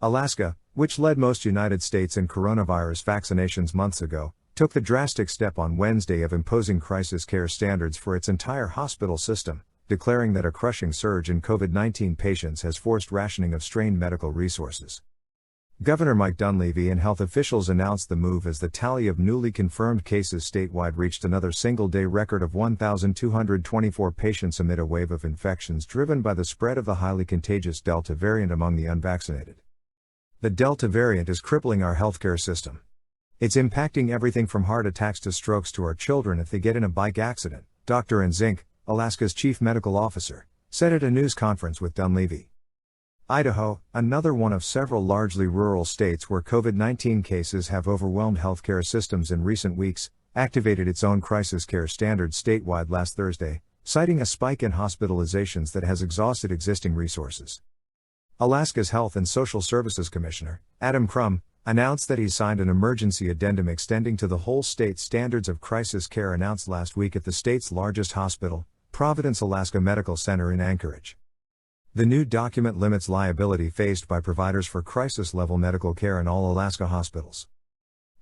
Alaska, which led most United States in coronavirus vaccinations months ago, took the drastic step on Wednesday of imposing crisis care standards for its entire hospital system, declaring that a crushing surge in COVID-19 patients has forced rationing of strained medical resources. Governor Mike Dunleavy and health officials announced the move as the tally of newly confirmed cases statewide reached another single-day record of 1,224 patients amid a wave of infections driven by the spread of the highly contagious Delta variant among the unvaccinated. The Delta variant is crippling our healthcare system. It's impacting everything from heart attacks to strokes to our children if they get in a bike accident, Dr. Ann Zink, Alaska's chief medical officer, said at a news conference with Dunleavy. Idaho, another one of several largely rural states where COVID-19 cases have overwhelmed healthcare systems in recent weeks, activated its own crisis care standards statewide last Thursday, citing a spike in hospitalizations that has exhausted existing resources. Alaska's Health and Social Services Commissioner, Adam Crum, announced that he signed an emergency addendum extending to the whole state standards of crisis care announced last week at the state's largest hospital, Providence Alaska Medical Center in Anchorage. The new document limits liability faced by providers for crisis-level medical care in all Alaska hospitals.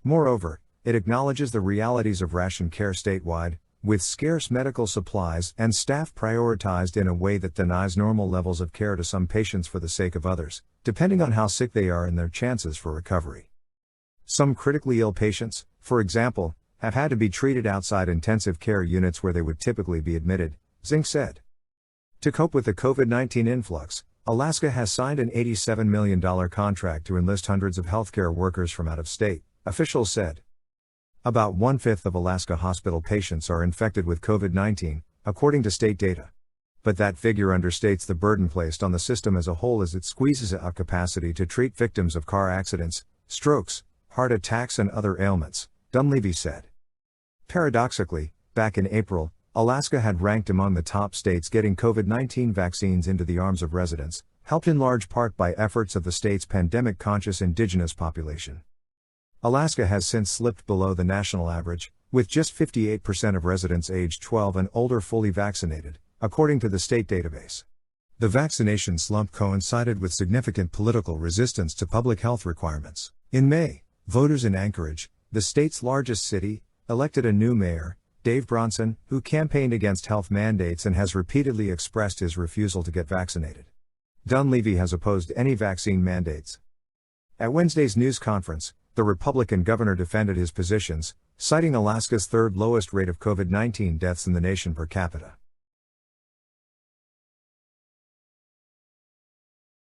Moreover, it acknowledges the realities of ration care statewide, with scarce medical supplies and staff prioritized in a way that denies normal levels of care to some patients for the sake of others, depending on how sick they are and their chances for recovery. Some critically ill patients, for example, have had to be treated outside intensive care units where they would typically be admitted, Zink said. To cope with the COVID-19 influx, Alaska has signed an $87 million contract to enlist hundreds of healthcare workers from out of state, officials said. About 1/5 of Alaska hospital patients are infected with COVID-19, according to state data. But that figure understates the burden placed on the system as a whole as it squeezes out capacity to treat victims of car accidents, strokes, heart attacks and other ailments, Dunleavy said. Paradoxically, back in April, Alaska had ranked among the top states getting COVID-19 vaccines into the arms of residents, helped in large part by efforts of the state's pandemic-conscious indigenous population. Alaska has since slipped below the national average, with just 58% of residents aged 12 and older fully vaccinated, according to the state database. The vaccination slump coincided with significant political resistance to public health requirements. In May, voters in Anchorage, the state's largest city, elected a new mayor, Dave Bronson, who campaigned against health mandates and has repeatedly expressed his refusal to get vaccinated. Dunleavy has opposed any vaccine mandates. At Wednesday's news conference, the Republican governor defended his positions, citing Alaska's third lowest rate of COVID-19 deaths in the nation per capita.